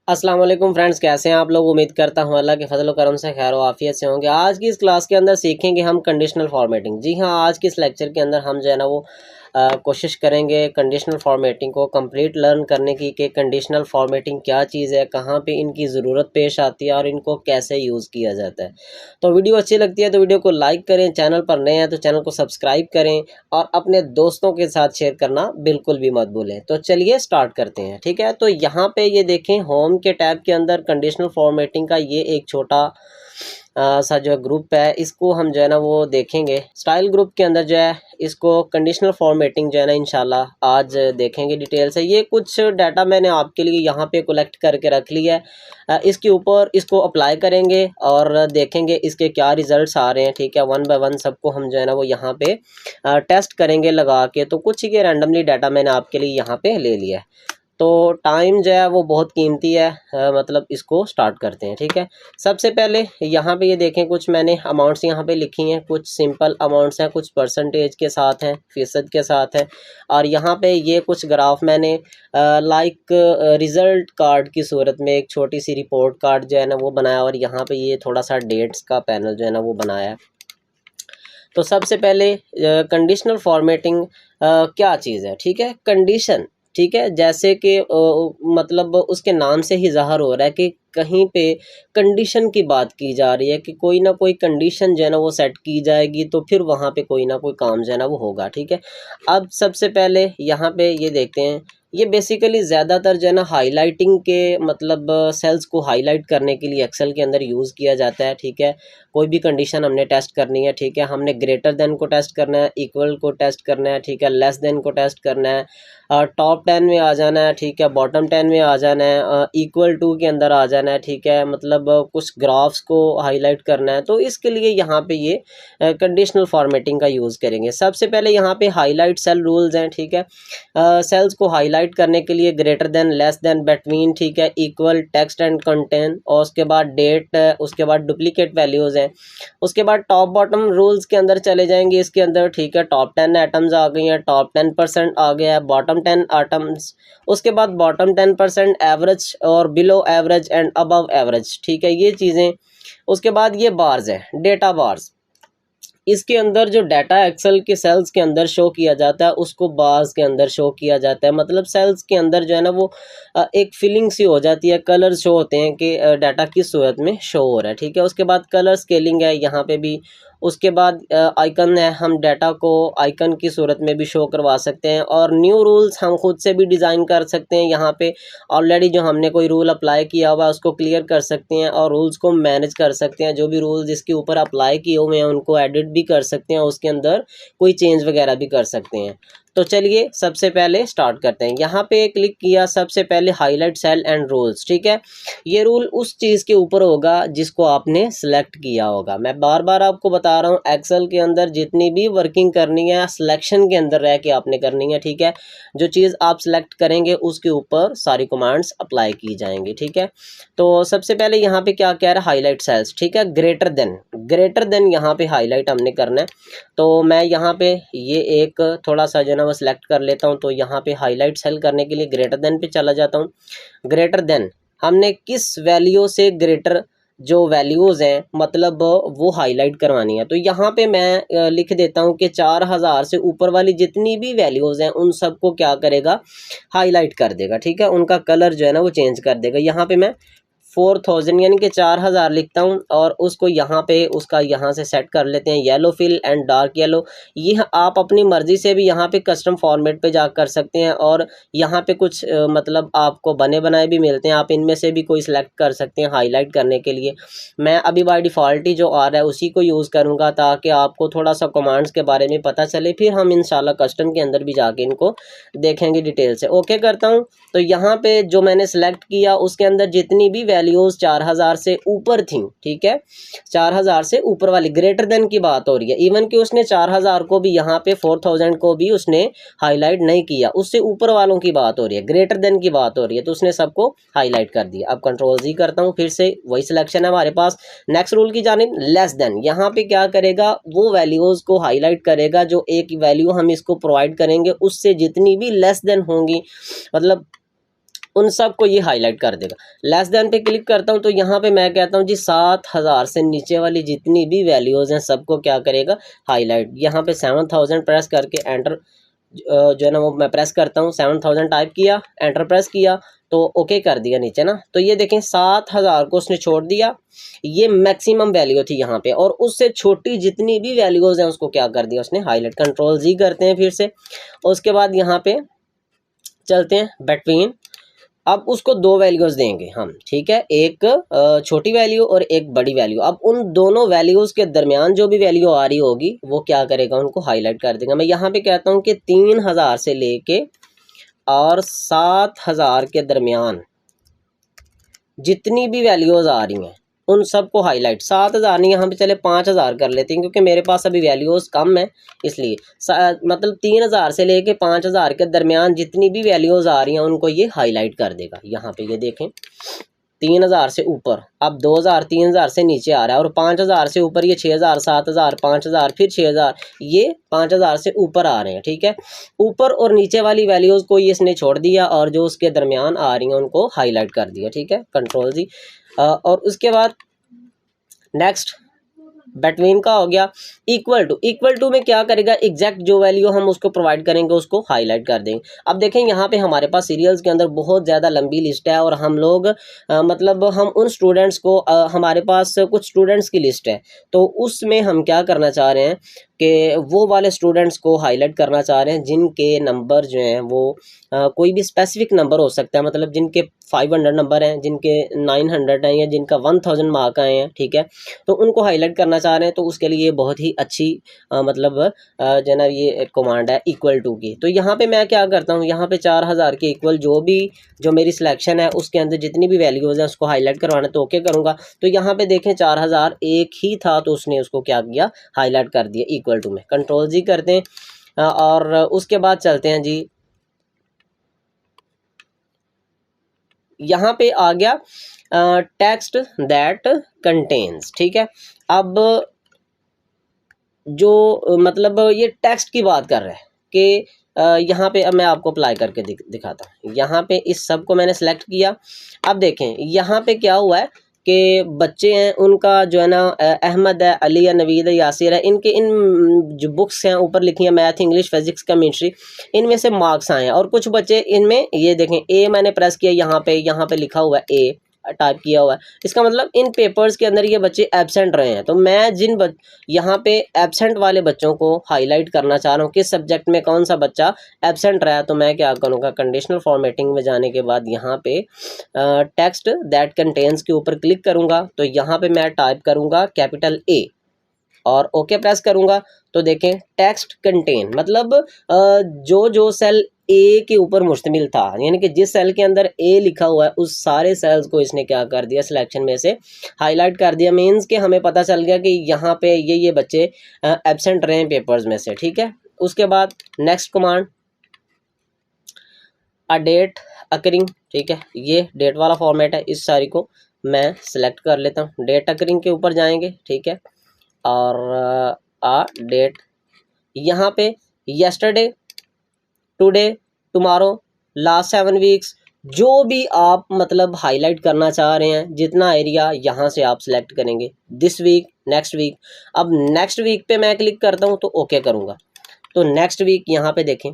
अस्सलाम वालेकुम फ्रेंड्स, कैसे हैं आप लोग। उम्मीद करता हूं अल्लाह के फजल करम से खैर व आफियत से होंगे। आज की इस क्लास के अंदर सीखेंगे हम कंडीशनल फॉर्मेटिंग। जी हां, आज के इस लेक्चर के अंदर हम जो है ना वो कोशिश करेंगे कंडीशनल फॉर्मेटिंग को कंप्लीट लर्न करने की कि कंडीशनल फॉर्मेटिंग क्या चीज़ है, कहां पे इनकी ज़रूरत पेश आती है और इनको कैसे यूज़ किया जाता है। तो वीडियो अच्छी लगती है तो वीडियो को लाइक करें, चैनल पर नए हैं तो चैनल को सब्सक्राइब करें और अपने दोस्तों के साथ शेयर करना बिल्कुल भी मत भूलें। तो चलिए स्टार्ट करते हैं। ठीक है, तो यहाँ पे ये देखें होम के टैब के अंदर कंडीशनल फॉर्मेटिंग का ये एक छोटा सा जो ग्रुप है, इसको हम जो है ना वो देखेंगे। स्टाइल ग्रुप के अंदर जो है इसको कंडीशनल फॉर्मेटिंग जो है ना इंशाल्लाह आज देखेंगे डिटेल से। ये कुछ डाटा मैंने आपके लिए यहाँ पे कलेक्ट करके रख लिया है। इसके ऊपर इसको अप्लाई करेंगे और देखेंगे इसके क्या रिजल्ट्स आ रहे हैं। ठीक है, वन बाय वन सबको हम जो है ना वो यहाँ पे टेस्ट करेंगे लगा के। तो कुछ ही के रैंडमली डाटा मैंने आपके लिए यहाँ पे ले लिया है। तो टाइम जो है वो बहुत कीमती है, मतलब इसको स्टार्ट करते हैं। ठीक है, सबसे पहले यहाँ पे ये देखें कुछ मैंने अमाउंट्स यहाँ पे लिखी हैं। कुछ सिंपल अमाउंट्स हैं, कुछ परसेंटेज के साथ हैं, फीसद के साथ हैं। और यहाँ पे ये कुछ ग्राफ मैंने लाइक रिज़ल्ट कार्ड की सूरत में एक छोटी सी रिपोर्ट कार्ड जो है ना वो बनाया और यहाँ पे ये थोड़ा सा डेट्स का पैनल जो है ना वो बनाया है। तो सबसे पहले कंडीशनल फॉर्मेटिंग क्या चीज़ है। ठीक है, कंडीशन, ठीक है, जैसे कि मतलब उसके नाम से ही ज़ाहिर हो रहा है कि कहीं पे कंडीशन की बात की जा रही है कि कोई ना कोई कंडीशन जो है ना वो सेट की जाएगी तो फिर वहाँ पे कोई ना कोई काम जो है ना वो होगा। ठीक है, अब सबसे पहले यहाँ पे ये देखते हैं। ये बेसिकली ज़्यादातर जो है ना हाईलाइटिंग के मतलब सेल्स को हाईलाइट करने के लिए एक्सेल के अंदर यूज़ किया जाता है। ठीक है, कोई भी कंडीशन हमने टेस्ट करनी है। ठीक है, हमने ग्रेटर देन को टेस्ट करना है, इक्वल को टेस्ट करना है। ठीक है, लेस देन को टेस्ट करना है, टॉप 10 में आ जाना है। ठीक है, बॉटम 10 में आ जाना है, इक्वल टू के अंदर आ जाना है। ठीक है, मतलब कुछ ग्राफ्स को हाईलाइट करना है। तो इसके लिए यहाँ पे ये कंडीशनल फॉर्मेटिंग का यूज़ करेंगे। सबसे पहले यहाँ पे हाईलाइट सेल रूल्स हैं। ठीक है, सेल्स को हाईलाइट करने के लिए greater than, less than, between, ठीक है, इक्वल, टेक्स्ट एंड कंटेंट, और उसके बाद डेट, उसके बाद डुप्लीकेट वैल्यूज़ हैं। उसके बाद टॉप बॉटम रूल्स के अंदर चले जाएंगे इसके अंदर। ठीक है, टॉप 10 आइटम्स आ गई हैं, टॉप 10% आ गया है, बॉटम 10 आइटम्स, उसके बाद बॉटम 10% एवरेज और below average and above average. ठीक है, ये चीज़ें। उसके बाद ये बार्स है, डेटा बार्स। इसके अंदर जो डाटा एक्सेल के सेल्स के अंदर शो किया जाता है उसको बार्स के अंदर शो किया जाता है। मतलब सेल्स के अंदर जो है ना वो एक फीलिंग सी हो जाती है, कलर शो होते हैं कि डाटा किस सूरत में शो हो रहा है। ठीक है, उसके बाद कलर स्केलिंग है यहाँ पे भी। उसके बाद आइकन है, हम डाटा को आइकन की सूरत में भी शो करवा सकते हैं। और न्यू रूल्स हम खुद से भी डिज़ाइन कर सकते हैं। यहाँ पे ऑलरेडी जो हमने कोई रूल अप्लाई किया हुआ है उसको क्लियर कर सकते हैं और रूल्स को मैनेज कर सकते हैं। जो भी रूल्स इसके ऊपर अप्लाई किए हुए हैं उनको एडिट भी कर सकते हैं, उसके अंदर कोई चेंज वगैरह भी कर सकते हैं। तो चलिए सबसे पहले स्टार्ट करते हैं। यहाँ पे क्लिक किया, सबसे पहले हाईलाइट सेल एंड रूल्स। ठीक है, ये रूल उस चीज़ के ऊपर होगा जिसको आपने सेलेक्ट किया होगा। मैं बार बार आपको बता रहा हूँ, एक्सेल के अंदर जितनी भी वर्किंग करनी है सिलेक्शन के अंदर रह के आपने करनी है। ठीक है, जो चीज़ आप सेलेक्ट करेंगे उसके ऊपर सारी कमांड्स अप्लाई की जाएंगी। ठीक है, तो सबसे पहले यहाँ पे क्या कह रहा है, हाईलाइट सेल्स। ठीक है, ग्रेटर देन यहाँ पे हाईलाइट हमने करना है। तो मैं यहाँ पे ये एक थोड़ा सा जो है ना वो सिलेक्ट कर लेता हूँ। तो यहाँ पे हाईलाइट सेल करने के लिए ग्रेटर देन पे चला जाता हूँ। ग्रेटर देन हमने किस वैल्यू से ग्रेटर जो वैल्यूज़ हैं मतलब वो हाईलाइट करवानी है। तो यहाँ पे मैं लिख देता हूँ कि 4000 से ऊपर वाली जितनी भी वैल्यूज़ हैं उन सबको क्या करेगा, हाईलाइट कर देगा। ठीक है, उनका कलर जो है ना वो चेंज कर देगा। यहाँ पे मैं 4000 यानी कि 4000 लिखता हूँ और उसको यहाँ पे उसका यहाँ से सेट कर लेते हैं yellow fill and dark yellow. ये आप अपनी मर्ज़ी से भी यहाँ पे कस्टम फॉर्मेट पे जा कर सकते हैं और यहाँ पे कुछ मतलब आपको बने बनाए भी मिलते हैं, आप इनमें से भी कोई सिलेक्ट कर सकते हैं हाईलाइट करने के लिए। मैं अभी बाय डिफ़ॉल्ट ही जो आ रहा है उसी को यूज़ करूँगा ताकि आपको थोड़ा सा कमांड्स के बारे में पता चले, फिर हम इंशाल्लाह कस्टम के अंदर भी जाके इनको देखेंगे डिटेल से। ओके करता हूँ। तो यहाँ पे जो मैंने सेलेक्ट किया उसके अंदर जितनी भी वैल्यूज़ 4000 से ऊपर थी, ठीक है, 4000 से ऊपर वाली ग्रेटर देन की बात हो रही है। इवन कि उसने 4000 को भी यहाँ पे 4000 को भी उसने हाईलाइट नहीं किया, उससे ऊपर वालों की बात हो रही है, ग्रेटर देन की बात हो रही है, तो उसने सबको हाईलाइट कर दिया। अब कंट्रोल जी करता हूँ, फिर से वही सिलेक्शन है हमारे पास। नेक्स्ट रूल की जानिब लेस देन, यहाँ पे क्या करेगा, वो वैल्यूज़ को हाईलाइट करेगा जो एक वैल्यू हम इसको प्रोवाइड करेंगे उससे जितनी भी लेस देन होंगी, मतलब उन सब को ये हाईलाइट कर देगा। लेस देन पे क्लिक करता हूँ तो यहाँ पे मैं कहता हूँ जी 7000 से नीचे वाली जितनी भी वैल्यूज़ हैं सबको क्या करेगा, हाईलाइट। यहाँ पे 7000 प्रेस करके एंटर जो है ना वो मैं प्रेस करता हूँ, 7000 टाइप किया, एंटर प्रेस किया तो ओके कर दिया नीचे ना। तो ये देखें 7000 को उसने छोड़ दिया, ये मैक्सिमम वैल्यू थी यहाँ पे, और उससे छोटी जितनी भी वैल्यूज़ हैं उसको क्या कर दिया उसने, हाईलाइट। कंट्रोल जी करते हैं फिर से, उसके बाद यहाँ पे चलते हैं बिटवीन। अब उसको दो वैल्यूज़ देंगे हम, ठीक है, एक छोटी वैल्यू और एक बड़ी वैल्यू। अब उन दोनों वैल्यूज़ के दरमियान जो भी वैल्यू आ रही होगी वो क्या करेगा, उनको हाईलाइट कर देगा। मैं यहाँ पे कहता हूँ कि 3000 से लेके और 7000 के दरमियान जितनी भी वैल्यूज़ आ रही हैं उन सबको हाईलाइट। 7000 नहीं, यहाँ पे चले 5000 कर लेते हैं क्योंकि मेरे पास अभी वैल्यूज़ कम है, इसलिए मतलब 3000 से लेके 5000 के दरमियान जितनी भी वैल्यूज़ आ रही हैं उनको ये हाईलाइट कर देगा। यहाँ पे ये देखें 3000 से ऊपर, अब 2000 3000 से नीचे आ रहा है, और 5000 से ऊपर ये 6000 7000 5000 फिर 6000, ये 5000 से ऊपर आ रहे हैं, ठीक है। ऊपर और नीचे वाली वैल्यूज़ को ये इसने छोड़ दिया और जो उसके दरमियान आ रही हैं उनको हाईलाइट कर दिया, ठीक है। कंट्रोल जी। और उसके बाद नेक्स्ट बिटवीन का हो गया। इक्वल टू में क्या करेगा, एग्जैक्ट जो वैल्यू हम उसको प्रोवाइड करेंगे उसको हाईलाइट कर देंगे। अब देखें यहाँ पे हमारे पास सीरियल्स के अंदर बहुत ज़्यादा लंबी लिस्ट है, और हम लोग मतलब हम उन स्टूडेंट्स को हमारे पास कुछ स्टूडेंट्स की लिस्ट है, तो उसमें हम क्या करना चाह रहे हैं कि वो वाले स्टूडेंट्स को हाईलाइट करना चाह रहे हैं जिनके नंबर जो हैं वो कोई भी स्पेसिफिक नंबर हो सकता है, मतलब जिनके 500 नंबर हैं, जिनके 900 हैं, या जिनका 1000 मार्क आए हैं, ठीक है, तो उनको हाईलाइट करना चाह रहे हैं। तो उसके लिए बहुत ही अच्छी मतलब जो है ना ये कमांड है इक्वल टू की। तो यहाँ पे मैं क्या करता हूँ, यहाँ पे 4000 के इक्वल जो मेरी सिलेक्शन है उसके अंदर जितनी भी वैल्यूज़ हैं उसको हाईलाइट करवाना, तो ओके करूँगा। तो यहाँ पे देखें 4000 एक ही था तो उसने उसको क्या किया, हाईलाइट कर दिया इक्वल टू में। कंट्रोल जी करते हैं और उसके बाद चलते हैं जी, यहाँ पे आ गया टेक्स्ट दैट कंटेन्स, ठीक है। अब जो मतलब ये टेक्स्ट की बात कर रहा है कि यहाँ पे अब मैं आपको अप्लाई करके दिखाता हूँ। यहाँ पे इस सब को मैंने सेलेक्ट किया। अब देखें यहाँ पे क्या हुआ है कि बच्चे हैं उनका जो है ना अहमद है, अली है, नवीद है, यासिर है, इनके इन जो बुक्स हैं ऊपर लिखी है मैथ, इंग्लिश, फिजिक्स, केमिस्ट्री, इनमें से मार्क्स आए हैं। और कुछ बच्चे इनमें ये देखें ए मैंने प्रेस किया, यहाँ पे लिखा हुआ है ए टाइप किया हुआ है, इसका मतलब इन पेपर्स के अंदर ये बच्चे एब्सेंट रहे हैं। तो मैं यहाँ पे एब्सेंट वाले बच्चों को हाईलाइट करना चाह रहा हूँ, किस सब्जेक्ट में कौन सा बच्चा एब्सेंट रहा है, तो मैं क्या करूँगा, कंडीशनल फॉर्मेटिंग में जाने के बाद यहाँ पे टेक्स्ट दैट कंटेन्स के ऊपर क्लिक करूँगा। तो यहाँ पे मैं टाइप करूँगा कैपिटल ए और ओके प्रेस करूँगा। तो देखें टेक्स्ट कंटेन मतलब जो सेल ए के ऊपर मुश्तमिल था, यानी कि जिस सेल के अंदर ए लिखा हुआ है उस सारे सेल्स को इसने क्या कर दिया, सिलेक्शन में से हाईलाइट कर दिया। मीन्स कि हमें पता चल गया कि यहाँ पे ये बच्चे एब्सेंट रहे हैं पेपर्स में से, ठीक है। उसके बाद next command a date occurring, ठीक है, ये डेट वाला फॉर्मेट है। इस सारी को मैं सिलेक्ट कर लेता हूँ, डेट अकरिंग के ऊपर जाएंगे, ठीक है, और डेट यहाँ पे yesterday, today, tomorrow, last 7 weeks, जो भी आप मतलब हाईलाइट करना चाह रहे हैं, जितना एरिया यहाँ से आप सिलेक्ट करेंगे, दिस वीक, नेक्स्ट वीक। अब नेक्स्ट वीक पे मैं क्लिक करता हूँ तो ओके करूँगा। तो नेक्स्ट वीक यहाँ पे देखें,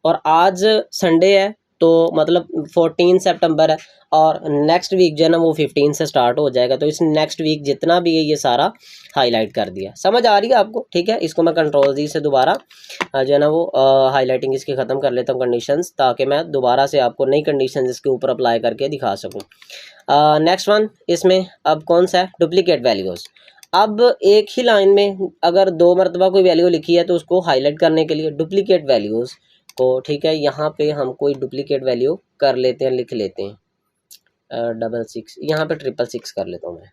और आज संडे है तो मतलब 14 सितंबर है, और नेक्स्ट वीक जो है ना वो 15 से स्टार्ट हो जाएगा। तो इस नेक्स्ट वीक जितना भी है ये सारा हाईलाइट कर दिया। समझ आ रही है आपको, ठीक है। इसको मैं कंट्रोल जी से दोबारा जो है ना वो हाईलाइटिंग इसकी ख़त्म कर लेता हूँ कंडीशंस, ताकि मैं दोबारा से आपको नई कंडीशंस इसके ऊपर अप्लाई करके दिखा सकूँ। नेक्स्ट वन, इसमें अब कौन सा है, डुप्लीकेट वैल्यूज़। अब एक ही लाइन में अगर 2 मरतबा कोई वैल्यू लिखी है तो उसको हाईलाइट करने के लिए डुप्लीकेट वैल्यूज़ को, ठीक है, यहाँ पे हम कोई डुप्लीकेट वैल्यू कर लेते हैं, लिख लेते हैं 66, यहाँ पे 666 कर लेता हूँ मैं।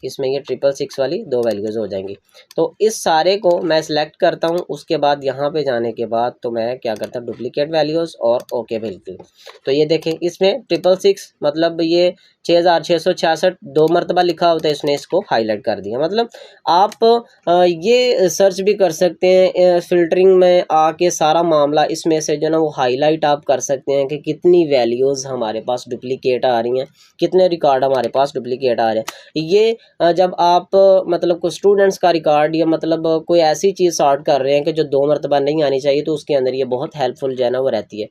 इसमें ये 666 वाली 2 वैल्यूज़ हो जाएंगी। तो इस सारे को मैं सिलेक्ट करता हूँ। उसके बाद यहाँ पे जाने के बाद तो मैं क्या करता हूँ, डुप्लीकेट वैल्यूज़ और ओके बिल्कुल। तो ये देखें इसमें 666 मतलब ये 6666 2 मरतबा लिखा होता है, इसने इसको हाईलाइट कर दिया। मतलब आप ये सर्च भी कर सकते हैं फ़िल्टरिंग में आके, सारा मामला इसमें से जो है ना वो हाईलाइट आप कर सकते हैं कि कितनी वैल्यूज़ हमारे पास डुप्लीकेट आ रही हैं, कितने रिकॉर्ड हमारे पास डुप्लीकेट आ रहे हैं। ये जब आप मतलब कोई स्टूडेंट्स का रिकॉर्ड या मतलब कोई ऐसी चीज़ सॉर्ट कर रहे हैं कि जो 2 मरतबा नहीं आनी चाहिए, तो उसके अंदर ये बहुत हेल्पफुल जो है ना वो रहती है।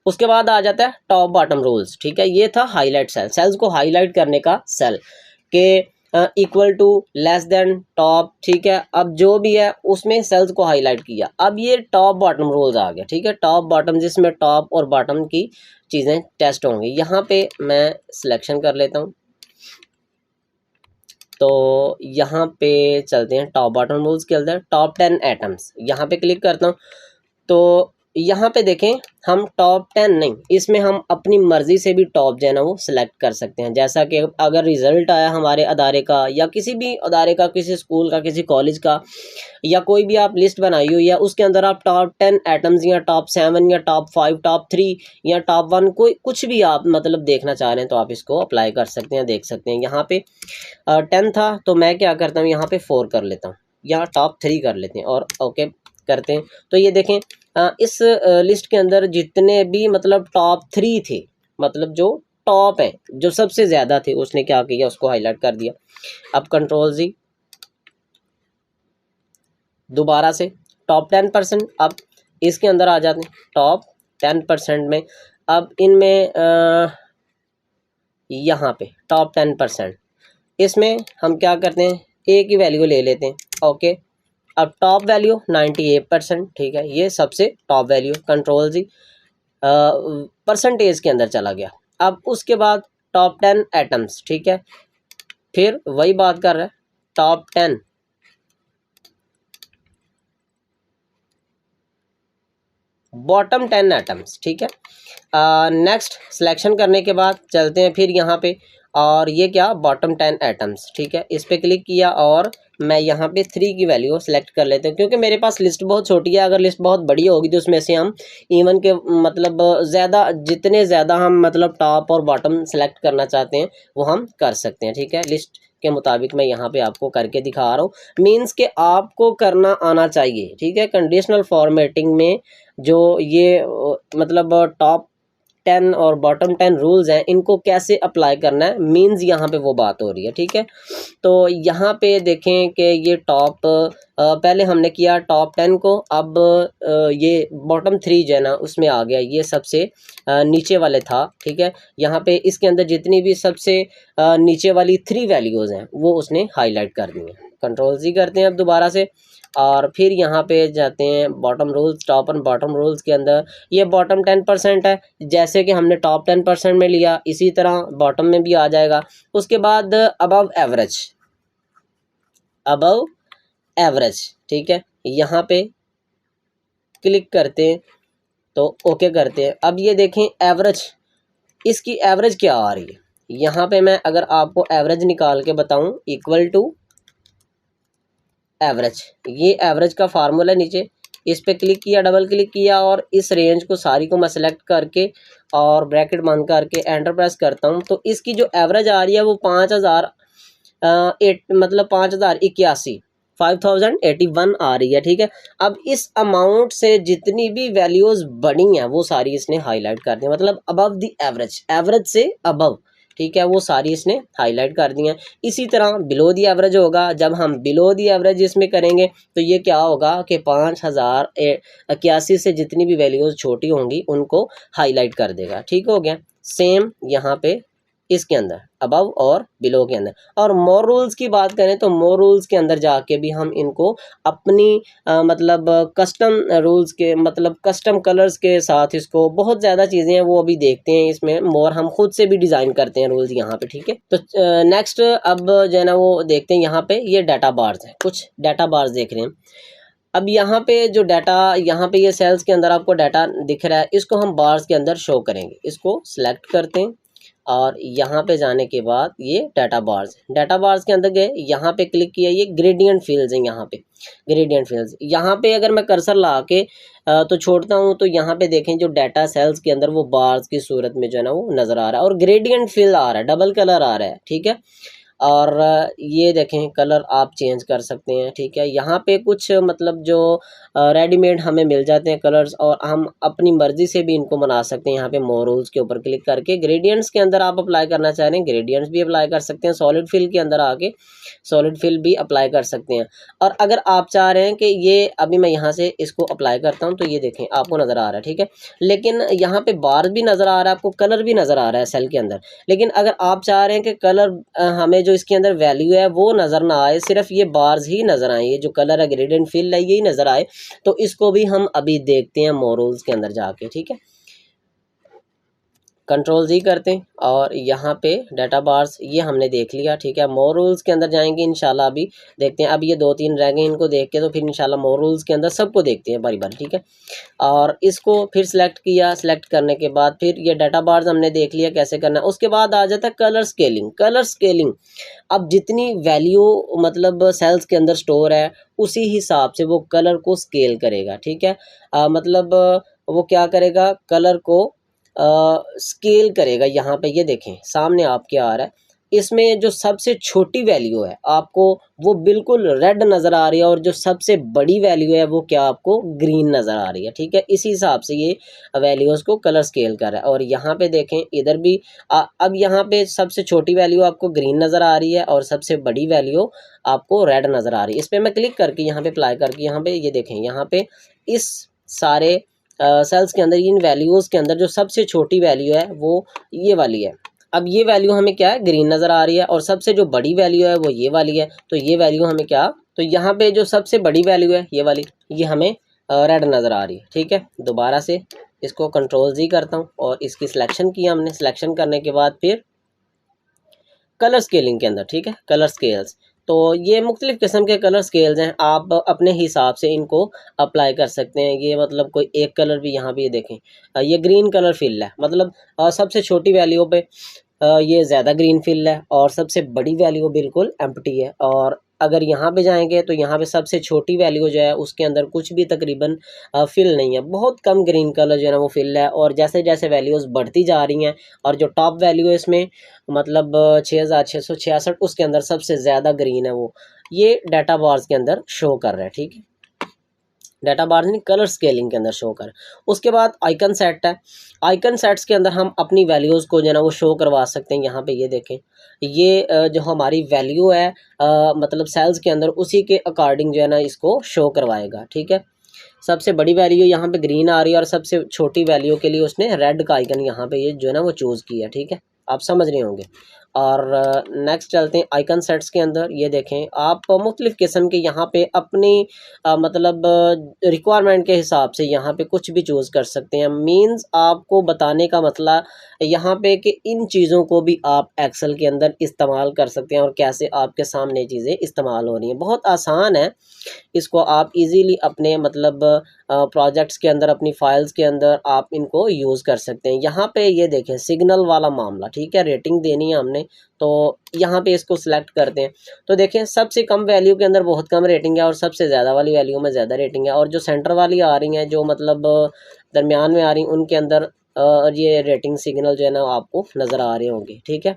उसके बाद आ जाता है टॉप बॉटम रूल्स, ठीक है। ये था हाईलाइट सेल, सेल्स को हाईलाइट करने का सेल के equal to, less than, top, ठीक है। अब जो भी है उसमें सेल्स को हाईलाइट किया। अब ये टॉप बॉटम रूल्स आ गया, ठीक है। टॉप बॉटम, जिसमें टॉप और बॉटम की चीज़ें टेस्ट होंगी। यहाँ पे मैं सिलेक्शन कर लेता हूँ, तो यहाँ पे चलते हैं टॉप बॉटम रूल्स के अंदर टॉप 10 एटम्स, यहाँ पे क्लिक करता हूँ। तो यहाँ पे देखें, हम टॉप 10 नहीं, इसमें हम अपनी मर्ज़ी से भी टॉप जो है ना वो सिलेक्ट कर सकते हैं। जैसा कि अगर रिज़ल्ट आया हमारे अदारे का, या किसी भी अदारे का, किसी स्कूल का, किसी कॉलेज का, या कोई भी आप लिस्ट बनाई हुई है, उसके अंदर आप टॉप 10 एटम्स या टॉप 7 या टॉप 5, टॉप 3 या टॉप 1, कोई कुछ भी आप मतलब देखना चाह रहे हैं, तो आप इसको अप्लाई कर सकते हैं, देख सकते हैं। यहाँ पे 10 था, तो मैं क्या करता हूँ, यहाँ पे 4 कर लेता हूँ, या टॉप 3 कर लेते हैं और ओके करते हैं। तो ये देखें, इस लिस्ट के अंदर जितने भी मतलब टॉप 3 थे, मतलब जो टॉप है, जो सबसे ज़्यादा थे, उसने क्या किया, उसको हाईलाइट कर दिया। अब कंट्रोल जी, दोबारा से टॉप 10%, अब इसके अंदर आ जाते हैं टॉप 10% में। अब इनमें यहाँ पे टॉप 10%, इसमें हम क्या करते हैं, ए की वैल्यू ले लेते हैं, ओके। अब टॉप वैल्यू 98%, ठीक है, ये सबसे टॉप वैल्यू। कंट्रोल जी, परसेंटेज के अंदर चला गया। अब उसके बाद टॉप 10 एटम्स, ठीक है, फिर वही बात कर रहा है, टॉप 10 बॉटम 10 एटम्स, ठीक है। नेक्स्ट सिलेक्शन करने के बाद चलते हैं फिर यहाँ पे, और ये क्या, बॉटम 10 एटम्स, ठीक है। इस पर क्लिक किया और मैं यहाँ पे 3 की वैल्यू सेलेक्ट कर लेते हैं, क्योंकि मेरे पास लिस्ट बहुत छोटी है। अगर लिस्ट बहुत बड़ी होगी तो उसमें से हम इवन के मतलब ज़्यादा, जितने ज़्यादा हम मतलब टॉप और बॉटम सेलेक्ट करना चाहते हैं वो हम कर सकते हैं, ठीक है। लिस्ट के मुताबिक मैं यहाँ पे आपको करके दिखा रहा हूँ, मीन्स के आपको करना आना चाहिए, ठीक है। कंडीशनल फॉर्मेटिंग में जो ये मतलब टॉप 10 और बॉटम 10 रूल्स हैं, इनको कैसे अप्लाई करना है, मीन्स यहाँ पे वो बात हो रही है, ठीक है। तो यहाँ पे देखें कि ये टॉप पहले हमने किया टॉप 10 को, अब ये बॉटम 3 जो है ना उसमें आ गया, ये सबसे नीचे वाले था, ठीक है। यहाँ पे इसके अंदर जितनी भी सबसे नीचे वाली 3 वैल्यूज़ हैं वो उसने हाईलाइट कर दी हैं। कंट्रोल जी करते हैं अब दोबारा से, और फिर यहाँ पे जाते हैं bottom rules, top and bottom rules के अंदर ये बॉटम 10% है, जैसे कि हमने टॉप 10% में लिया, इसी तरह बॉटम में भी आ जाएगा। उसके बाद अबव एवरेज, अबव एवरेज, ठीक है, यहाँ पे क्लिक करते हैं तो ओके करते हैं। अब ये देखें एवरेज, इसकी एवरेज क्या आ रही है, यहाँ पे मैं अगर आपको एवरेज निकाल के बताऊं, इक्वल टू एवरेज, ये एवरेज का फार्मूला नीचे, इस पे क्लिक किया, डबल क्लिक किया, और इस रेंज को सारी को मैं सेलेक्ट करके और ब्रैकेट बंद करके एंटर प्रेस करता हूँ, तो इसकी जो एवरेज आ रही है वो 5000 मतलब 5081 5081 आ रही है, ठीक है। अब इस अमाउंट से जितनी भी वैल्यूज़ बनी हैं वो सारी इसने हाईलाइट कर दी, मतलब अबव द एवरेज, एवरेज से अबव, ठीक है, वो सारी इसने हाईलाइट कर दी हैं। इसी तरह बिलो दी एवरेज होगा, जब हम बिलो दी एवरेज इसमें करेंगे तो ये क्या होगा कि 5081 से जितनी भी वैल्यूज़ छोटी होंगी उनको हाईलाइट कर देगा, ठीक हो गया। सेम यहाँ पे इसके अंदर अबव और बिलो के अंदर। और मोर रूल्स की बात करें तो मोर रूल्स के अंदर जाके भी हम इनको अपनी मतलब कस्टम रूल्स के, मतलब कस्टम कलर्स के साथ, इसको बहुत ज़्यादा चीज़ें हैं वो अभी देखते हैं। इसमें मोर हम खुद से भी डिज़ाइन करते हैं रूल्स यहाँ पे, ठीक है। तो नेक्स्ट अब जो है ना वो देखते हैं, यहाँ पे ये डाटा बार्स हैं, कुछ डाटा बार्स देख रहे हैं। अब यहाँ पे जो डाटा, यहाँ पे ये सेल्स के अंदर आपको डाटा दिख रहा है, इसको हम बार्स के अंदर शो करेंगे। इसको सिलेक्ट करते हैं और यहाँ पे जाने के बाद ये डाटा बार्स के अंदर गए, यहाँ पे क्लिक किया, ये ग्रेडियंट फील्ड्स हैं, यहाँ पे ग्रेडियंट फील्ड्स। यहाँ पे अगर मैं कर्सर ला के तो छोड़ता हूँ तो यहाँ पे देखें जो डाटा सेल्स के अंदर वो बार्स की सूरत में जो है ना वो नज़र आ रहा है और ग्रेडियंट फील आ रहा है, डबल कलर आ रहा है, ठीक है। और ये देखें कलर आप चेंज कर सकते हैं, ठीक है। यहाँ पे कुछ मतलब जो रेडीमेड हमें मिल जाते हैं कलर्स और हम अपनी मर्ज़ी से भी इनको बना सकते हैं। यहाँ पे मोर रूल्स के ऊपर क्लिक करके ग्रेडियंट्स के अंदर आप अप्लाई करना चाह रहे हैं, ग्रेडियंट्स भी अप्लाई कर सकते हैं। सॉलिड फिल के अंदर आके सॉलिड फिल भी अप्लाई कर सकते हैं। और अगर आप चाह रहे हैं कि ये अभी मैं यहाँ से इसको अप्लाई करता हूँ तो ये देखें आपको नज़र आ रहा है, ठीक है। लेकिन यहाँ पे बार भी नज़र आ रहा है, आपको कलर भी नज़र आ रहा है सेल के अंदर। लेकिन अगर आप चाह रहे हैं कि कलर हमें जो इसके अंदर वैल्यू है वो नज़र ना आए, सिर्फ ये बार्स ही नज़र आए, ये जो कलर है ग्रेडियंट फिल है यही नज़र आए, तो इसको भी हम अभी देखते हैं मोर रूल्स के अंदर जाके, ठीक है। कंट्रोल जी करते हैं और यहाँ पे डाटा बार्स ये हमने देख लिया, ठीक है। मोर रूल्स के अंदर जाएंगे इंशाल्लाह, अभी देखते हैं। अब ये 2-3 रह गए, इनको देख के तो फिर इंशाल्लाह मोर रूल्स के अंदर सबको देखते हैं बारी बारी, ठीक है। और इसको फिर सिलेक्ट किया, सिलेक्ट करने के बाद फिर ये डाटा बार्स हमने देख लिया कैसे करना है। उसके बाद आ जाता है कलर स्केलिंग। कलर स्केलिंग अब जितनी वैल्यू मतलब सेल्स के अंदर स्टोर है उसी हिसाब से वो कलर को स्केल करेगा, ठीक है। मतलब वो क्या करेगा, कलर को स्केल करेगा। यहाँ पे ये देखें सामने आपके आ रहा है, इसमें जो सबसे छोटी वैल्यू है आपको वो बिल्कुल रेड नज़र आ रही है और जो सबसे बड़ी वैल्यू है वो क्या आपको ग्रीन नज़र आ रही है, ठीक है। इसी हिसाब से ये वैल्यूज़ को कलर स्केल कर रहा है। और यहाँ पे देखें इधर भी अब यहाँ पे सबसे छोटी वैल्यू आपको ग्रीन नज़र आ रही है और सबसे बड़ी वैल्यू आपको रेड नज़र आ रही है। इस पर मैं क्लिक करके यहाँ पे अप्लाई करके यहाँ पे ये देखें, यहाँ पे इस सारे सेल्स के अंदर इन वैल्यूज़ के अंदर जो सबसे छोटी वैल्यू है वो ये वाली है। अब ये वैल्यू हमें क्या है, ग्रीन नज़र आ रही है और सबसे जो बड़ी वैल्यू है वो ये वाली है। तो ये वैल्यू हमें क्या, तो यहाँ पे जो सबसे बड़ी वैल्यू है ये वाली, ये हमें रेड नज़र आ रही है, ठीक है। दोबारा से इसको कंट्रोल जी करता हूँ और इसकी सिलेक्शन किया हमने। सिलेक्शन करने के बाद फिर कलर स्केलिंग के अंदर, ठीक है, कलर स्केल्स। तो ये मुख्तलिफ़ किस्म के कलर स्केल्स हैं, आप अपने हिसाब से इनको अप्लाई कर सकते हैं। ये मतलब कोई एक कलर भी यहाँ पे ये देखें, ये ग्रीन कलर फिल है, मतलब सबसे छोटी वैल्यू पे ये ज़्यादा ग्रीन फिल है और सबसे बड़ी वैल्यू बिल्कुल एम्प्टी है। और अगर यहाँ पे जाएंगे तो यहाँ पे सबसे छोटी वैल्यू जो है उसके अंदर कुछ भी तकरीबन फिल नहीं है, बहुत कम ग्रीन कलर जो है ना वो फिल है। और जैसे जैसे वैल्यूज़ बढ़ती जा रही हैं और जो टॉप वैल्यू है इसमें मतलब 6666 उसके अंदर सबसे ज़्यादा ग्रीन है, वो ये डाटा बार्स के अंदर शो कर रहा है, ठीक है। डाटा बार नहीं, कलर स्केलिंग के अंदर शो कर। उसके बाद आइकन सेट है। आइकन सेट्स के अंदर हम अपनी वैल्यूज़ को जो है ना वो शो करवा सकते हैं। यहाँ पे ये देखें, ये जो हमारी वैल्यू है मतलब सेल्स के अंदर उसी के अकॉर्डिंग जो है ना इसको शो करवाएगा, ठीक है। सबसे बड़ी वैल्यू यहाँ पे ग्रीन आ रही है और सबसे छोटी वैल्यू के लिए उसने रेड का आइकन यहाँ पे ये जो है ना वो चूज़ किया, ठीक है, आप समझ रहे होंगे। और नेक्स्ट चलते हैं आइकन सेट्स के अंदर। ये देखें आप मुख्तलिफ़ किस्म के यहाँ पे अपनी मतलब रिक्वायरमेंट के हिसाब से यहाँ पे कुछ भी चूज़ कर सकते हैं। मींस आपको बताने का मतलब यहाँ पे कि इन चीज़ों को भी आप एक्सेल के अंदर इस्तेमाल कर सकते हैं और कैसे आपके सामने चीज़ें इस्तेमाल हो रही हैं। बहुत आसान है, इसको आप इजीली अपने मतलब प्रोजेक्ट्स के अंदर, अपनी फाइल्स के अंदर आप इनको यूज़ कर सकते हैं। यहाँ पे ये देखें सिग्नल वाला मामला, ठीक है, रेटिंग देनी है हमने तो यहाँ पे इसको सिलेक्ट करते हैं। तो देखें सबसे कम वैल्यू के अंदर बहुत कम रेटिंग है और सबसे ज़्यादा वाली वैल्यू में ज़्यादा रेटिंग है। और जो सेंटर वाली आ रही हैं, जो मतलब दरमियान में आ रही हैं, उनके अंदर ये रेटिंग सिग्नल जो है ना आपको नज़र आ रहे होंगे, ठीक है।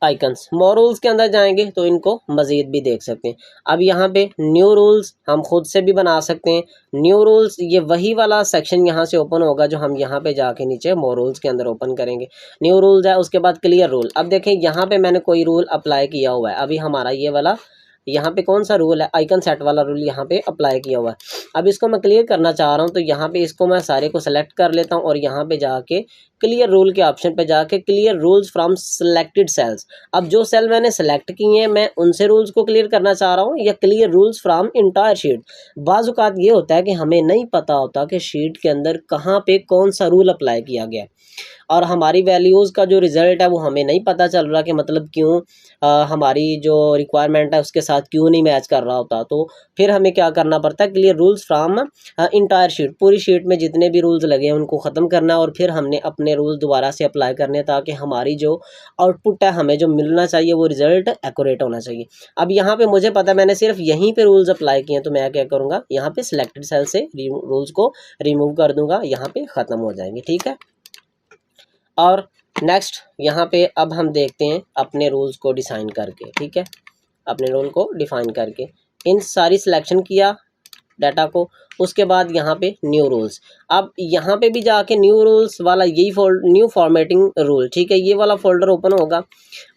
आइकन्स मोर रूल्स के अंदर जाएंगे तो इनको मज़ीद भी देख सकते हैं। अब यहाँ पे न्यू रूल्स हम खुद से भी बना सकते हैं। न्यू रूल्स ये वही वाला सेक्शन यहाँ से ओपन होगा जो हम यहाँ पे जाके नीचे मोर रूल्स के अंदर ओपन करेंगे। न्यू रूल्स है, उसके बाद क्लियर रूल। अब देखें यहाँ पे मैंने कोई रूल अप्लाई किया हुआ है, अभी हमारा ये वाला यहाँ पे कौन सा रूल है, आइकन सेट वाला रूल यहाँ पे अप्लाई किया हुआ है। अब इसको मैं क्लियर करना चाह रहा हूँ तो यहाँ पे इसको मैं सारे को सेलेक्ट कर लेता हूँ और यहाँ पे जाके क्लियर रूल के ऑप्शन पे जाके clear rules from selected cells. अब जो सेल मैंने सेलेक्ट किए हैं मैं उनसे रूल्स को क्लियर करना चाह रहा हूँ या clear rules from entire sheet. बाज़ औक़ात ये होता है कि हमें नहीं पता होता कि शीट के अंदर कहाँ पे कौन सा रूल अप्लाई किया गया है और हमारी वैल्यूज़ का जो रिज़ल्ट है वो हमें नहीं पता चल रहा कि मतलब क्यों हमारी जो रिक्वायरमेंट है उसके साथ क्यों नहीं मैच कर रहा होता। तो फिर हमें क्या करना पड़ता है, clear rules from entire sheet, पूरी शीट में जितने भी रूल्स लगे हैं उनको ख़त्म करना है और फिर हमने अपने अपने रूल दोबारा से अप्लाई करने, ताकि हमारी जो आउटपुट है, हमें जो मिलना चाहिए वो रिजल्ट एक्यूरेट होना चाहिए। अब यहाँ पे मुझे पता है मैंने सिर्फ यहीं पे रूल्स अप्लाई किए हैं, तो मैं क्या करूँगा, यहाँ पे सिलेक्टेड सेल से रूल्स को रिमूव कर दूंगा, यहाँ पे ख़त्म हो जाएंगे। ठीक है, और नेक्स्ट यहाँ पे अब हम देखते हैं अपने रूल्स को डिफाइन करके। ठीक है, अपने रूल को डिफाइन करके इन सारी सिलेक्शन किया डाटा को, उसके बाद यहाँ पे न्यू रूल्स। अब यहाँ पे भी जाके न्यू रूल्स वाला यही न्यू फॉर्मेटिंग रूल, ठीक है, ये वाला फोल्डर ओपन होगा।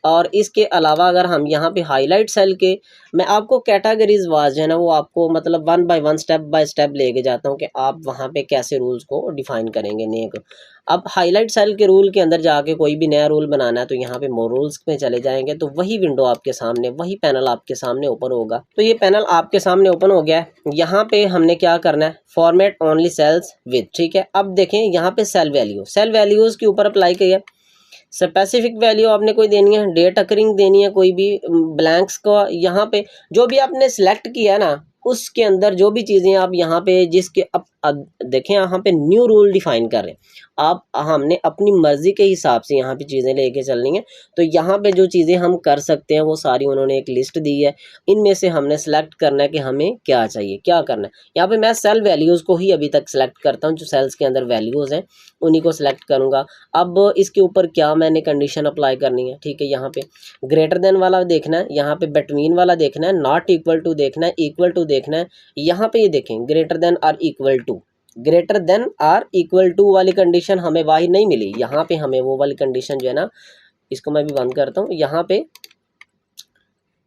और इसके अलावा अगर हम यहाँ पे हाईलाइट सेल के, मैं आपको कैटेगरीज वाइज है ना वो आपको मतलब one by one step by step लेके जाता हूँ कि आप वहाँ पे कैसे रूल्स को डिफाइन करेंगे नए को। अब हाईलाइट सेल के रूल के अंदर जाके कोई भी नया रूल बनाना है तो यहाँ पे मोर रूल्स में चले जाएंगे, तो वही विंडो आपके सामने, वही पैनल आपके सामने ओपन होगा। तो ये पैनल आपके सामने ओपन हो गया है। यहाँ पे हमने क्या करना है, फॉर्मेट ओनली सेल्स विद। ठीक है, अब देखें यहाँ पे सेल वैल्यू, सेल वैल्यूज के ऊपर अप्लाई किया, स्पेसिफिक वैल्यू आपने कोई देनी है, डेट अकरिंग देनी है, कोई भी ब्लैंक्स का यहाँ पे जो भी आपने सिलेक्ट किया है ना उसके अंदर जो भी चीज़ें आप यहाँ पे जिसके अब देखें यहाँ पे न्यू रूल डिफाइन कर रहे हैं आप, हमने अपनी मर्जी के हिसाब से यहाँ पे चीज़ें लेके चलनी है। तो यहाँ पे जो चीज़ें हम कर सकते हैं वो सारी उन्होंने एक लिस्ट दी है, इनमें से हमने सेलेक्ट करना है कि हमें क्या चाहिए, क्या करना है। यहाँ पे मैं सेल वैल्यूज़ को ही अभी तक सेलेक्ट करता हूँ, जो सेल्स के अंदर वैल्यूज़ हैं उन्हीं को सिलेक्ट करूँगा। अब इसके ऊपर क्या मैंने कंडीशन अप्लाई करनी है, ठीक है, यहाँ पे ग्रेटर देन वाला देखना है, यहाँ पे बिटवीन वाला देखना है, नॉट इक्वल टू देखना है, इक्वल टू देखना है। यहाँ पे ये देखें greater than or equal to, greater than or equal to वाली कंडीशन हमें वाही नहीं मिली, यहाँ पे हमें वो वाली कंडीशन जो है ना, इसको मैं भी बंद करता हूँ, यहाँ पे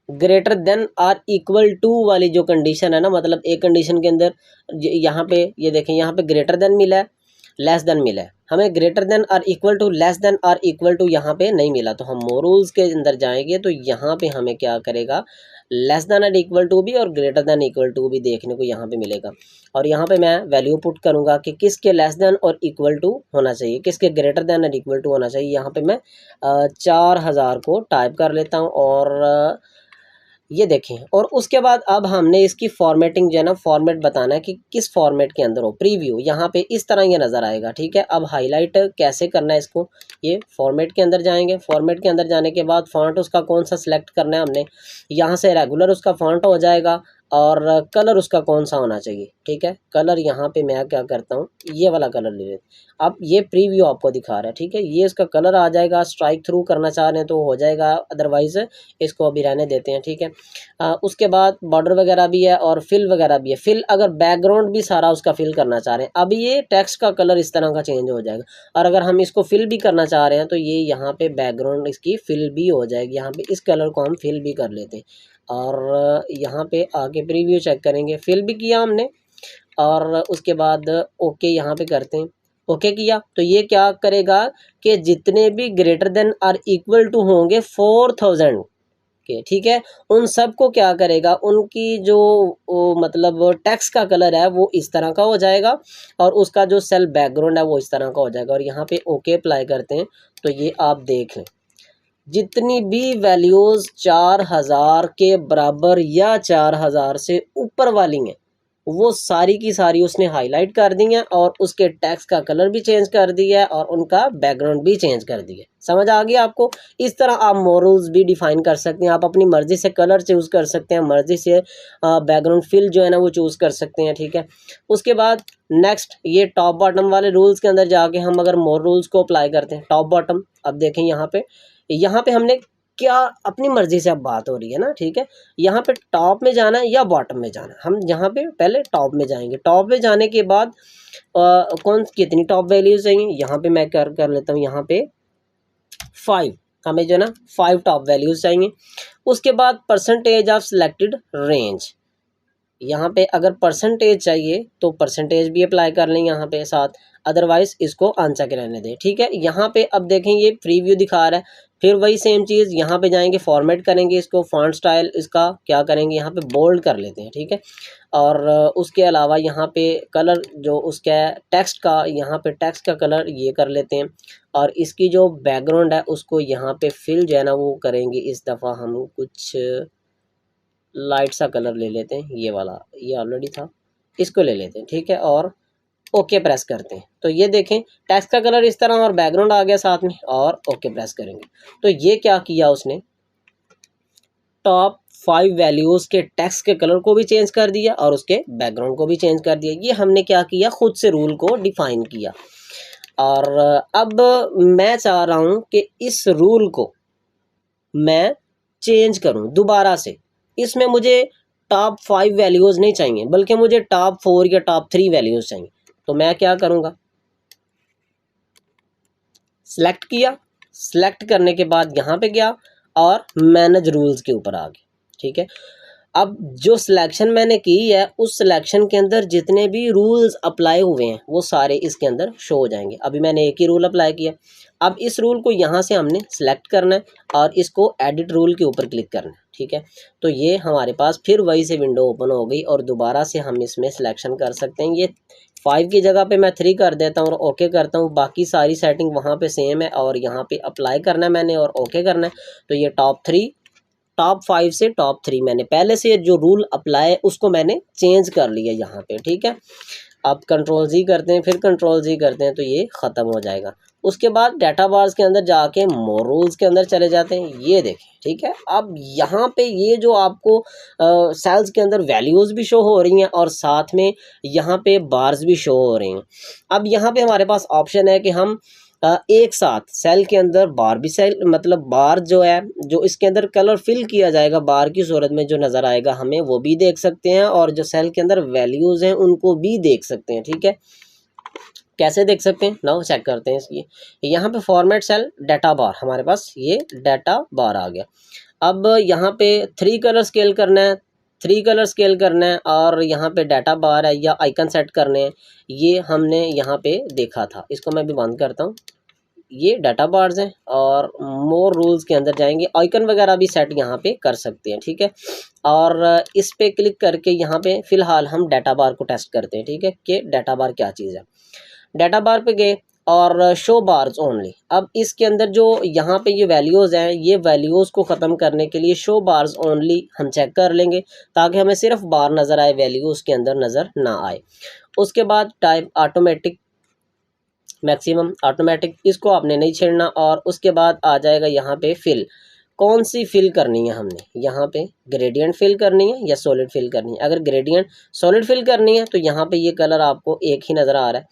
greater than or equal to वाली जो कंडीशन है ना, मतलब एक कंडीशन के अंदर यहाँ पे ये देखें यहाँ पे ग्रेटर देन मिला है, लेस देन मिला है, हमें greater than or equal to, less than or equal to यहाँ पे नहीं मिला। तो हम मोर रूल्स के अंदर जाएंगे तो यहाँ पे हमें क्या करेगा, less than or equal to भी और ग्रेटर देन इक्वल टू भी देखने को यहाँ पे मिलेगा। और यहाँ पे मैं वैल्यू पुट करूँगा कि किसके लेस देन और इक्वल टू होना चाहिए, किसके ग्रेटर देन और इक्वल टू होना चाहिए। यहाँ पे मैं 4000 को टाइप कर लेता हूँ और ये देखें। और उसके बाद अब हमने इसकी फॉर्मेटिंग जो है ना, फॉर्मेट बताना है कि किस फॉर्मेट के अंदर हो। प्रीव्यू यहाँ पे इस तरह ये नज़र आएगा। ठीक है, अब हाईलाइट कैसे करना है इसको, ये फॉर्मेट के अंदर जाएंगे, फॉर्मेट के अंदर जाने के बाद फॉन्ट उसका कौन सा सिलेक्ट करना है हमने, यहाँ से रेगुलर उसका फॉन्ट हो जाएगा और कलर उसका कौन सा होना चाहिए। ठीक है, कलर यहाँ पे मैं क्या करता हूँ, ये वाला कलर ले लेते, अब ये प्रीव्यू आपको दिखा रहा है। ठीक है, ये इसका कलर आ जाएगा, स्ट्राइक थ्रू करना चाह रहे हैं तो हो जाएगा, अदरवाइज इसको अभी रहने देते हैं। ठीक है, उसके बाद बॉर्डर वगैरह भी है और फिल वगैरह भी है। फिल अगर बैकग्राउंड भी सारा उसका फिल करना चाह रहे हैं, अब ये टेक्स्ट का कलर इस तरह का चेंज हो जाएगा। और अगर हम इसको फिल भी करना चाह रहे हैं तो ये यहाँ पे बैकग्राउंड इसकी फिल भी हो जाएगी। यहाँ पे इस कलर को हम फिल भी कर लेते हैं और यहाँ पे आगे प्रीव्यू चेक करेंगे, फिल भी किया हमने और उसके बाद ओके यहाँ पे करते हैं। ओके किया तो ये क्या करेगा कि जितने भी greater than or equal to होंगे 4000 के, ठीक है, उन सब को क्या करेगा, उनकी जो मतलब टेक्स्ट का कलर है वो इस तरह का हो जाएगा और उसका जो सेल बैकग्राउंड है वो इस तरह का हो जाएगा। और यहाँ पे ओके अप्लाई करते हैं तो ये आप देख लें, जितनी भी वैल्यूज़ 4000 के बराबर या 4000 से ऊपर वाली हैं वो सारी की सारी उसने हाईलाइट कर दी हैं और उसके टेक्स्ट का कलर भी चेंज कर दिया है और उनका बैकग्राउंड भी चेंज कर दिया है। समझ आ गया आपको? इस तरह आप मॉडल्स भी डिफाइन कर सकते हैं, आप अपनी मर्ज़ी से कलर चूज़ कर सकते हैं, मर्ज़ी से बैकग्राउंड फिल जो है ना वो चूज़ कर सकते हैं। ठीक है, उसके बाद नेक्स्ट ये टॉप बॉटम वाले रूल्स के अंदर जाके हम अगर मोर रूल्स को अप्लाई करते हैं, टॉप बॉटम, अब देखें यहाँ पे हमने क्या अपनी मर्जी से अब बात हो रही है ना। ठीक है, यहाँ पे टॉप में जाना है या बॉटम में जाना है, हम यहाँ पे पहले टॉप में जाएंगे। टॉप में जाने के बाद कौन कितनी टॉप वैल्यूज चाहिए, यहाँ पे मैं कर लेता हूँ, यहाँ पे 5, हमें जो है ना 5 टॉप वैल्यूज चाहिए। उसके बाद परसेंटेज ऑफ सिलेक्टेड रेंज, यहाँ पे अगर परसेंटेज चाहिए तो परसेंटेज भी अप्लाई कर लें यहाँ पे साथ, अदरवाइज इसको अनचेक रहने दें। ठीक है, यहाँ पे अब देखें ये प्रीव्यू दिखा रहा है, फिर वही सेम चीज़ यहाँ पे जाएंगे, फॉर्मेट करेंगे इसको, फॉन्ट स्टाइल इसका क्या करेंगे यहाँ पे बोल्ड कर लेते हैं। ठीक है, और उसके अलावा यहाँ पे कलर जो उसका टेक्स्ट का, यहाँ पे टेक्स्ट का कलर ये कर लेते हैं और इसकी जो बैकग्राउंड है उसको यहाँ पे फिल जो है ना वो करेंगे। इस दफ़ा हम कुछ लाइट सा कलर ले लेते हैं, ये वाला, ये ऑलरेडी था, इसको ले लेते हैं। ठीक है, और ओके प्रेस करते हैं तो ये देखें टेक्स्ट का कलर इस तरह और बैकग्राउंड आ गया साथ में, और ओके प्रेस करेंगे तो ये क्या किया उसने, टॉप 5 वैल्यूज़ के टेक्स्ट के कलर को भी चेंज कर दिया और उसके बैकग्राउंड को भी चेंज कर दिया। ये हमने क्या किया, खुद से रूल को डिफाइन किया। और अब मैं चाह रहा हूँ कि इस रूल को मैं चेंज करूँ दोबारा से। इसमें मुझे टॉप 5 वैल्यूज़ नहीं चाहिए बल्कि मुझे टॉप 4 या टॉप 3 वैल्यूज़ चाहिए। तो मैं क्या करूँगा, सेलेक्ट किया, सेलेक्ट करने के बाद यहाँ पे गया और मैनेज रूल्स के ऊपर आ गया। ठीक है, अब जो सिलेक्शन मैंने की है उस सिलेक्शन के अंदर जितने भी रूल्स अप्लाई हुए हैं वो सारे इसके अंदर शो हो जाएंगे। अभी मैंने एक ही रूल अप्लाई किया, अब इस रूल को यहाँ से हमने सेलेक्ट करना है और इसको एडिट रूल के ऊपर क्लिक करना है। ठीक है, तो ये हमारे पास फिर वही से विंडो ओपन हो गई और दोबारा से हम इसमें सिलेक्शन कर सकते हैं। ये 5 की जगह पे मैं 3 कर देता हूँ और ओके करता हूँ, बाकी सारी सेटिंग वहाँ पे सेम है और यहाँ पे अप्लाई करना है मैंने और ओके करना है। तो ये टॉप 5 से टॉप 3 मैंने पहले से जो रूल अप्लाई उसको मैंने चेंज कर लिया यहाँ पे। ठीक है, अब कंट्रोल जी करते हैं, फिर कंट्रोल जी करते हैं तो ये ख़त्म हो जाएगा। उसके बाद डाटा बार्स के अंदर जाके मोर रूल्स के अंदर चले जाते हैं। ये देखें, ठीक है, अब यहाँ पे ये जो आपको सेल्स के अंदर वैल्यूज़ भी शो हो रही हैं और साथ में यहाँ पे बार्स भी शो हो रही हैं। अब यहाँ पे हमारे पास ऑप्शन है कि हम एक साथ सेल के अंदर बार भी सेल मतलब बार जो है जो इसके अंदर कलर फिल किया जाएगा बार की सूरत में जो नज़र आएगा हमें वो भी देख सकते हैं और जो सेल के अंदर वैल्यूज़ हैं उनको भी देख सकते हैं। ठीक है, कैसे देख सकते हैं, नाउ चेक करते हैं। इसलिए यहाँ पे फॉर्मेट सेल डाटा बार, हमारे पास ये डाटा बार आ गया। अब यहाँ पे 3 कलर स्केल करना है, 3 कलर स्केल करना है और यहाँ पे डाटा बार है या आइकन सेट करने हैं, ये हमने यहाँ पे देखा था। इसको मैं भी बंद करता हूँ। ये डाटा बार्स हैं और मोर रूल्स के अंदर जाएंगे, आइकन वगैरह भी सेट यहाँ पे कर सकते हैं। ठीक है, और इस पे क्लिक करके यहाँ पे फ़िलहाल हम डाटा बार को टेस्ट करते हैं। ठीक है, कि डाटा बार क्या चीज़ है। डाटा बार पे गए और शो बार्स ओनली। अब इसके अंदर जो यहाँ पे ये वैल्यूज़ हैं, ये वैल्यूज़ को ख़त्म करने के लिए शो बार्स ओनली हम चेक कर लेंगे ताकि हमें सिर्फ बार नज़र आए, वैल्यूज़ के अंदर नज़र ना आए। उसके बाद टाइप ऑटोमेटिक मैक्सिमम ऑटोमेटिक, इसको आपने नहीं छेड़ना। और उसके बाद आ जाएगा यहाँ पे फिल, कौन सी फिल करनी है हमने, यहाँ पे ग्रेडियंट फिल करनी है या सॉलिड फिल करनी है। अगर ग्रेडियंट सॉलिड फिल करनी है तो यहाँ पे ये कलर आपको एक ही नज़र आ रहा है,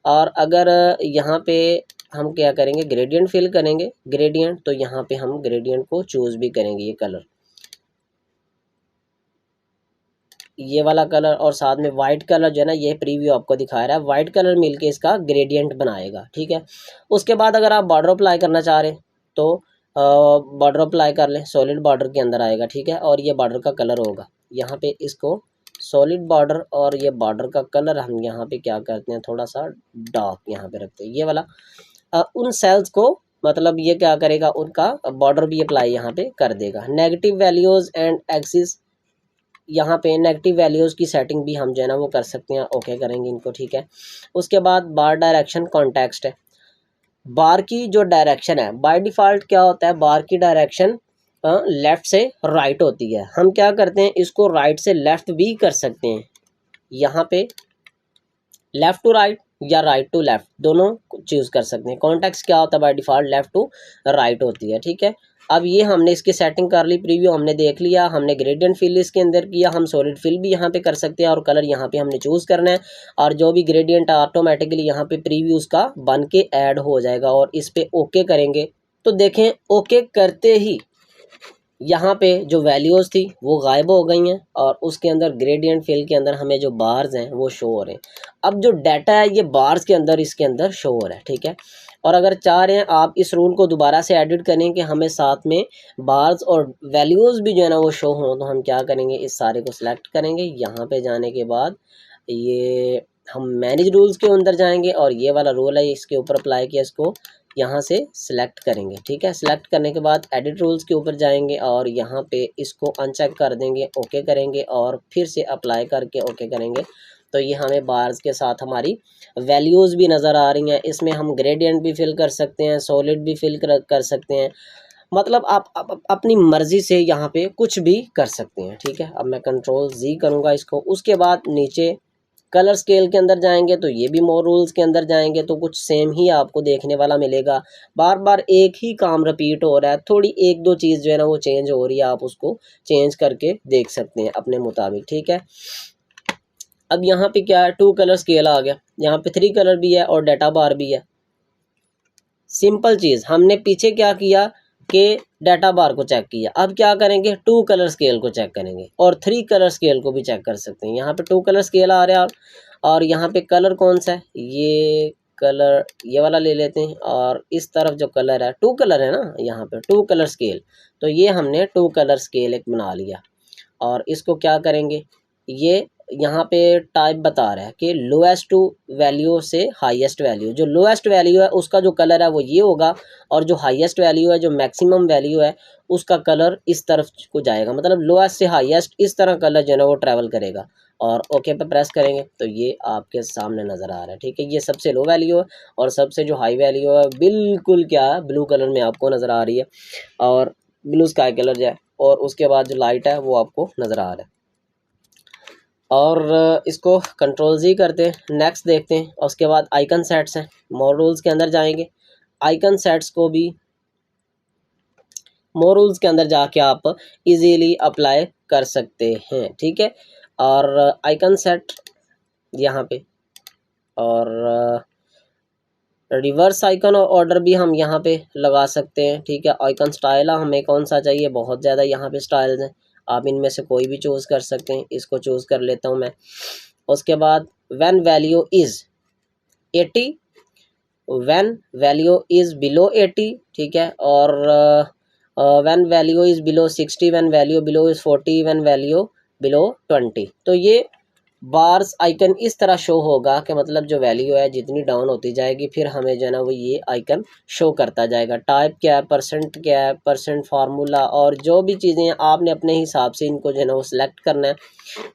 और अगर यहाँ पे हम क्या करेंगे ग्रेडियंट फिल करेंगे ग्रेडियंट, तो यहाँ पे हम ग्रेडियंट को चूज़ भी करेंगे ये कलर, ये वाला कलर, और साथ में वाइट कलर जो है ना ये प्रीव्यू आपको दिखा रहा है, वाइट कलर मिलके इसका ग्रेडियंट बनाएगा। ठीक है, उसके बाद अगर आप बॉर्डर अप्लाई करना चाह रहे हैं तो बॉर्डर अप्लाई कर लें, सॉलिड बॉर्डर के अंदर आएगा। ठीक है, और ये बॉर्डर का कलर होगा यहाँ पे, इसको सॉलिड बॉर्डर और ये बॉर्डर का कलर हम यहाँ पे क्या करते हैं थोड़ा सा डार्क यहाँ पे रखते हैं, ये वाला। उन सेल्स को मतलब ये क्या करेगा, उनका बॉर्डर भी अप्लाई यहाँ पे कर देगा। नेगेटिव वैल्यूज़ एंड एक्सिस, यहाँ पे नेगेटिव वैल्यूज़ की सेटिंग भी हम जो है ना वो कर सकते हैं, ओके करेंगे इनको। ठीक है, उसके बाद बार डायरेक्शन कॉन्टेक्स्ट है, बार की जो डायरेक्शन है बाय डिफ़ॉल्ट क्या होता है, बार की डायरेक्शन लेफ़्ट से राइट होती है। हम क्या करते हैं इसको राइट से लेफ़्ट भी कर सकते हैं, यहाँ पे लेफ़्ट टू राइट या राइट टू लेफ़्ट दोनों चूज़ कर सकते हैं। कॉन्टेक्स्ट क्या होता है by default left to right होती है। ठीक है, अब ये हमने इसकी सेटिंग कर ली, प्रीव्यू हमने देख लिया, हमने ग्रेडियंट फिल इसके अंदर किया, हम सॉलिड फिल भी यहाँ पे कर सकते हैं और कलर यहाँ पे हमने चूज़ करना है, और जो भी ग्रेडियंट ऑटोमेटिकली यहाँ पे प्रीव्यूज़ का बन के ऐड हो जाएगा। और इस पे ओके करेंगे तो देखें ओके करते ही यहाँ पे जो वैल्यूज़ थी वो गायब हो गई हैं और उसके अंदर ग्रेडियंट फिल के अंदर हमें जो बार्स हैं वो शो हो रहे हैं। अब जो डाटा है ये बार्स के अंदर इसके अंदर शो हो रहा है। ठीक है, और अगर चाह रहे हैं आप इस रूल को दोबारा से एडिट करें कि हमें साथ में बार्स और वैल्यूज़ भी जो है ना वो शो हों, तो हम क्या करेंगे इस सारे को सिलेक्ट करेंगे। यहाँ पे जाने के बाद ये हम मैनेज रूल्स के अंदर जाएंगे और ये वाला रूल है इसके ऊपर अप्लाई किया, इसको यहाँ से सिलेक्ट करेंगे। ठीक है, सिलेक्ट करने के बाद एडिट रूल्स के ऊपर जाएंगे और यहाँ पे इसको अनचेक कर देंगे, ओके करेंगे और फिर से अप्लाई करके ओके करेंगे। तो ये हमें बार्स के साथ हमारी वैल्यूज़ भी नज़र आ रही हैं। इसमें हम ग्रेडियंट भी फिल कर सकते हैं, सॉलिड भी फिल कर सकते हैं, मतलब आप अपनी मर्ज़ी से यहाँ पे कुछ भी कर सकते हैं। ठीक है, अब मैं कंट्रोल जी करूँगा इसको, उसके बाद नीचे कलर स्केल के अंदर जाएंगे तो ये भी मोर रूल्स के अंदर जाएंगे तो कुछ सेम ही आपको देखने वाला मिलेगा। बार बार एक ही काम रिपीट हो रहा है, थोड़ी एक दो चीज़ जो है ना वो चेंज हो रही है, आप उसको चेंज करके देख सकते हैं अपने मुताबिक, ठीक है। अब यहाँ पे क्या है, 2 कलर स्केल आ गया, यहाँ पे 3 कलर भी है और डाटा बार भी है। सिंपल चीज़, हमने पीछे क्या किया कि डाटा बार को चेक किया, अब क्या करेंगे 2 कलर स्केल को चेक करेंगे और 3 कलर स्केल को भी चेक कर सकते हैं। यहाँ पे 2 कलर स्केल आ रहा है और यहाँ पे कलर कौन सा है, ये कलर ये वाला ले लेते हैं और इस तरफ जो कलर है 2 कलर है ना, यहाँ पे 2 कलर स्केल, तो ये हमने 2 कलर स्केल एक बना लिया और इसको क्या करेंगे, ये यहाँ पे टाइप बता रहा है कि लोएस्ट टू वैल्यू से हाईएस्ट वैल्यू, जो लोएस्ट वैल्यू है उसका जो कलर है वो ये होगा और जो हाईएस्ट वैल्यू है, जो मैक्सिमम वैल्यू है उसका कलर इस तरफ को जाएगा, मतलब लोएस्ट से हाईएस्ट इस तरह कलर जो है ना वो ट्रैवल करेगा। और ओके पे प्रेस करेंगे तो ये आपके सामने नज़र आ रहा है, ठीक है। ये सबसे लो वैल्यू है और सबसे जो हाई वैल्यू है बिल्कुल क्या है, ब्लू कलर में आपको नज़र आ रही है और ब्लू स्काई कलर जो है, और उसके बाद जो लाइट है वो आपको नज़र आ रहा है। और इसको कंट्रोल जी करते हैं, नेक्स्ट देखते हैं। और उसके बाद आइकन सेट्स हैं, मोर रूल्स के अंदर जाएंगे, आइकन सेट्स को भी मोर रूल्स के अंदर जाके आप इजीली अप्लाई कर सकते हैं, ठीक है। और आइकन सेट यहाँ पे और रिवर्स आइकन और ऑर्डर भी हम यहाँ पे लगा सकते हैं, ठीक है। आइकन स्टाइल हमें कौन सा चाहिए, बहुत ज़्यादा यहाँ पे स्टाइल्स हैं, आप इनमें से कोई भी चूज़ कर सकते हैं, इसको चूज़ कर लेता हूँ मैं। उसके बाद when value is 80, when value is below 80, ठीक है। और when value is below 60, when value below is 40, when value below 20। तो ये बार्स आइकन इस तरह शो होगा कि मतलब जो वैल्यू है जितनी डाउन होती जाएगी फिर हमें जो है ना वो ये आइकन शो करता जाएगा। टाइप क्या है, परसेंट क्या है, परसेंट फार्मूला, और जो भी चीज़ें हैं आपने अपने हिसाब से इनको जो है ना वो सिलेक्ट करना है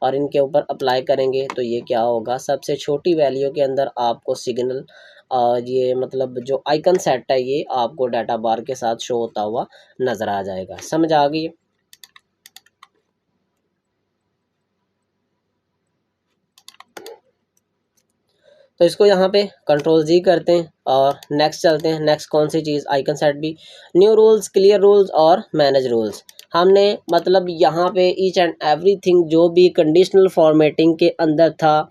और इनके ऊपर अप्लाई करेंगे तो ये क्या होगा, सबसे छोटी वैल्यू के अंदर आपको सिग्नल ये मतलब जो आइकन सेट है ये आपको डाटा बार के साथ शो होता हुआ नज़र आ जाएगा। समझ आ गई? तो इसको यहाँ पे कंट्रोल जी करते हैं और नेक्स्ट चलते हैं। नेक्स्ट कौन सी चीज़, आइकन सेट भी, न्यू रूल्स, क्लियर रूल्स और मैनेज रूल्स। हमने मतलब यहाँ पे ईच एंड एवरीथिंग जो भी कंडीशनल फॉर्मेटिंग के अंदर था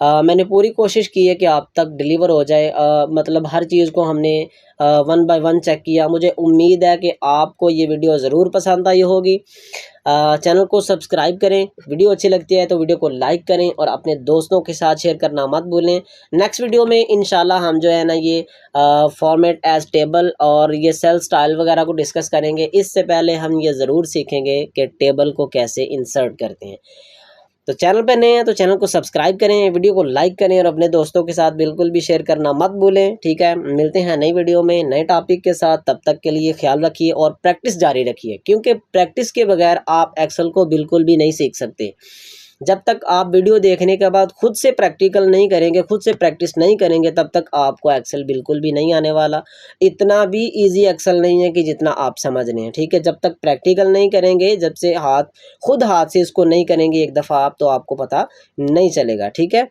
मैंने पूरी कोशिश की है कि आप तक डिलीवर हो जाए। मतलब हर चीज़ को हमने 1 बाय 1 चेक किया। मुझे उम्मीद है कि आपको ये वीडियो ज़रूर पसंद आई होगी। चैनल को सब्सक्राइब करें, वीडियो अच्छी लगती है तो वीडियो को लाइक करें और अपने दोस्तों के साथ शेयर करना मत भूलें। नेक्स्ट वीडियो में इंशाल्लाह हम जो है ना ये फॉर्मेट एज टेबल और ये सेल स्टाइल वगैरह को डिस्कस करेंगे। इससे पहले हम ये ज़रूर सीखेंगे कि टेबल को कैसे इंसर्ट करते हैं। तो चैनल पे नए हैं तो चैनल को सब्सक्राइब करें, वीडियो को लाइक करें और अपने दोस्तों के साथ बिल्कुल भी शेयर करना मत भूलें, ठीक है। मिलते हैं नई वीडियो में नए टॉपिक के साथ, तब तक के लिए ख्याल रखिए और प्रैक्टिस जारी रखिए, क्योंकि प्रैक्टिस के बगैर आप एक्सेल को बिल्कुल भी नहीं सीख सकते। जब तक आप वीडियो देखने के बाद खुद से प्रैक्टिकल नहीं करेंगे, खुद से प्रैक्टिस नहीं करेंगे, तब तक आपको एक्सेल बिल्कुल भी नहीं आने वाला। इतना भी इजी एक्सेल नहीं है कि जितना आप समझ रहे हैं, ठीक है। जब तक प्रैक्टिकल नहीं करेंगे, जब से खुद हाथ से इसको नहीं करेंगे एक दफ़ा आप, तो आपको पता नहीं चलेगा, ठीक है।